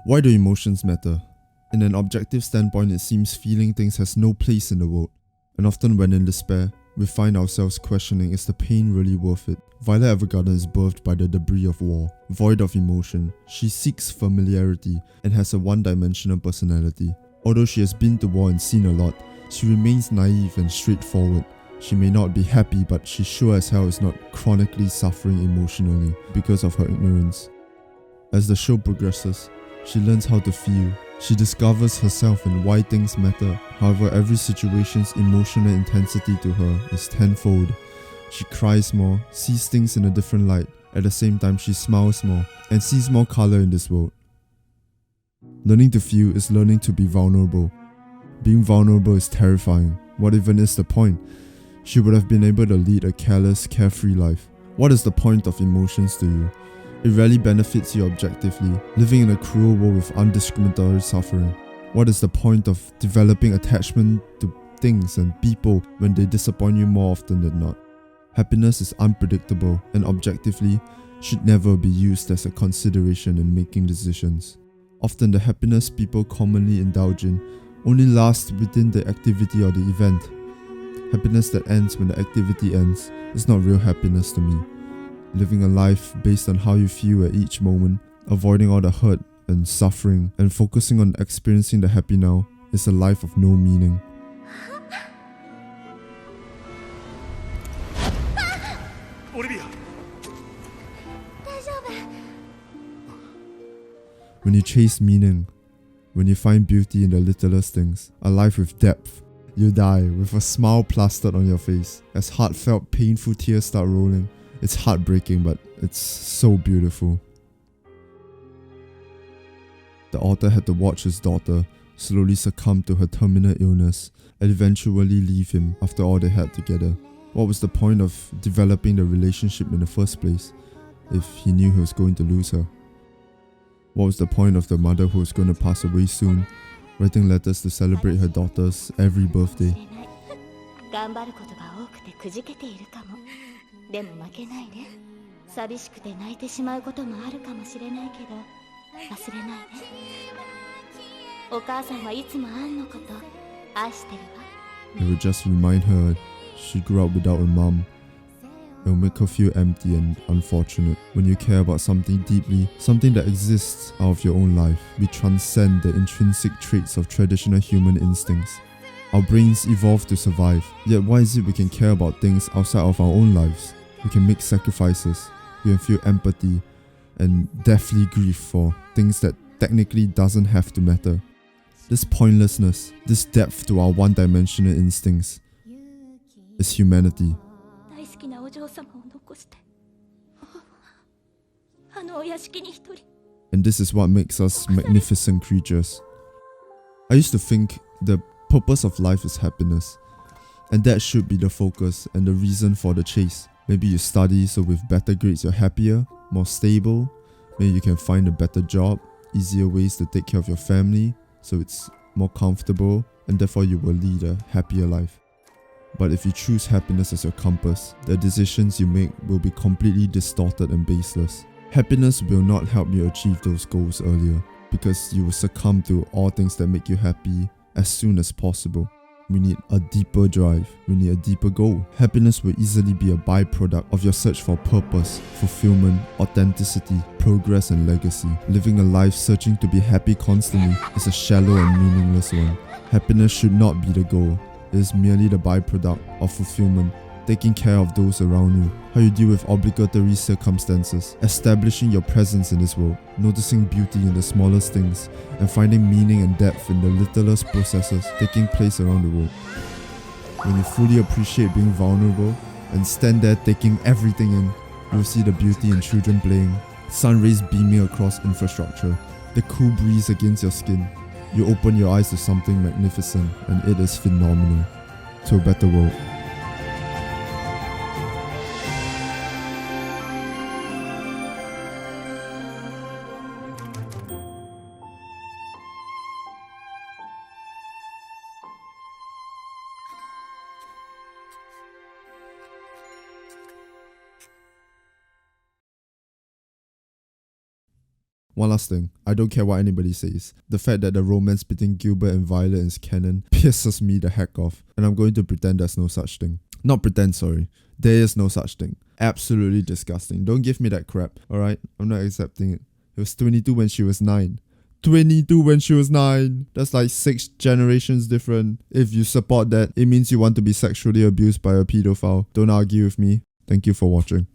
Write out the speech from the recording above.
Why do emotions matter? In an objective standpoint, it seems feeling things has no place in the world. And often when in despair, we find ourselves questioning, is the pain really worth it? Violet Evergarden is birthed by the debris of war, void of emotion. She seeks familiarity and has a one-dimensional personality. Although she has been to war and seen a lot, she remains naive and straightforward. She may not be happy, but she sure as hell is not chronically suffering emotionally because of her ignorance. As the show progresses, she learns how to feel. She discovers herself and why things matter. However, every situation's emotional intensity to her is tenfold. She cries more, sees things in a different light. At the same time, she smiles more and sees more color in this world. Learning to feel is learning to be vulnerable. Being vulnerable is terrifying. What even is the point? She would have been able to lead a careless, carefree life. What is the point of emotions to you? It rarely benefits you objectively, living in a cruel world with undiscriminatory suffering. What is the point of developing attachment to things and people when they disappoint you more often than not? Happiness is unpredictable and objectively should never be used as a consideration in making decisions. Often the happiness people commonly indulge in only lasts within the activity or the event. Happiness that ends when the activity ends is not real happiness to me. Living a life based on how you feel at each moment, avoiding all the hurt and suffering, and focusing on experiencing the happy now is a life of no meaning. Olivia! When you chase meaning, when you find beauty in the littlest things, a life with depth, you die with a smile plastered on your face as heartfelt, painful tears start rolling. It's heartbreaking, but it's so beautiful. The author had to watch his daughter slowly succumb to her terminal illness and eventually leave him after all they had together. What was the point of developing the relationship in the first place if he knew he was going to lose her? What was the point of the mother who was going to pass away soon, writing letters to celebrate her daughter's every birthday? でも負けないで。寂しくて泣いてしまうこともあるかもしれないけど、忘れないで。お母さんはいつもアンのこと愛してるわ。It would just remind her she grew up without a mom. It will make her feel empty and unfortunate. When you care about something deeply, something that exists out of your own life, we transcend the intrinsic traits of traditional human instincts. Our brains evolved to survive, yet why is it we can care about things outside of our own lives? We can make sacrifices, we can feel empathy, and deathly grief for things that technically doesn't have to matter. This pointlessness, this depth to our one-dimensional instincts, is humanity. And this is what makes us magnificent creatures. I used to think the purpose of life is happiness, and that should be the focus and the reason for the chase. Maybe you study so with better grades you're happier, more stable. Maybe you can find a better job, easier ways to take care of your family so it's more comfortable, and therefore you will lead a happier life. But if you choose happiness as your compass, the decisions you make will be completely distorted and baseless. Happiness will not help you achieve those goals earlier, because you will succumb to all things that make you happy as soon as possible. We need a deeper drive, we need a deeper goal. Happiness will easily be a byproduct of your search for purpose, fulfillment, authenticity, progress and legacy. Living a life searching to be happy constantly is a shallow and meaningless one. Happiness should not be the goal, it is merely the byproduct of fulfillment. Taking care of those around you, how you deal with obligatory circumstances, establishing your presence in this world, noticing beauty in the smallest things, and finding meaning and depth in the littlest processes taking place around the world. When you fully appreciate being vulnerable and stand there taking everything in, you'll see the beauty in children playing, sun rays beaming across infrastructure, the cool breeze against your skin. You open your eyes to something magnificent, and it is phenomenal. To a better world. One last thing, I don't care what anybody says. The fact that the romance between Gilbert and Violet is canon pisses me the heck off, and I'm going to pretend there's no such thing. Not pretend, sorry. There is no such thing. Absolutely disgusting. Don't give me that crap, alright? I'm not accepting it. He was 22 when she was 9. 22 when she was 9. That's like 6 generations different. If you support that, it means you want to be sexually abused by a pedophile. Don't argue with me. Thank you for watching.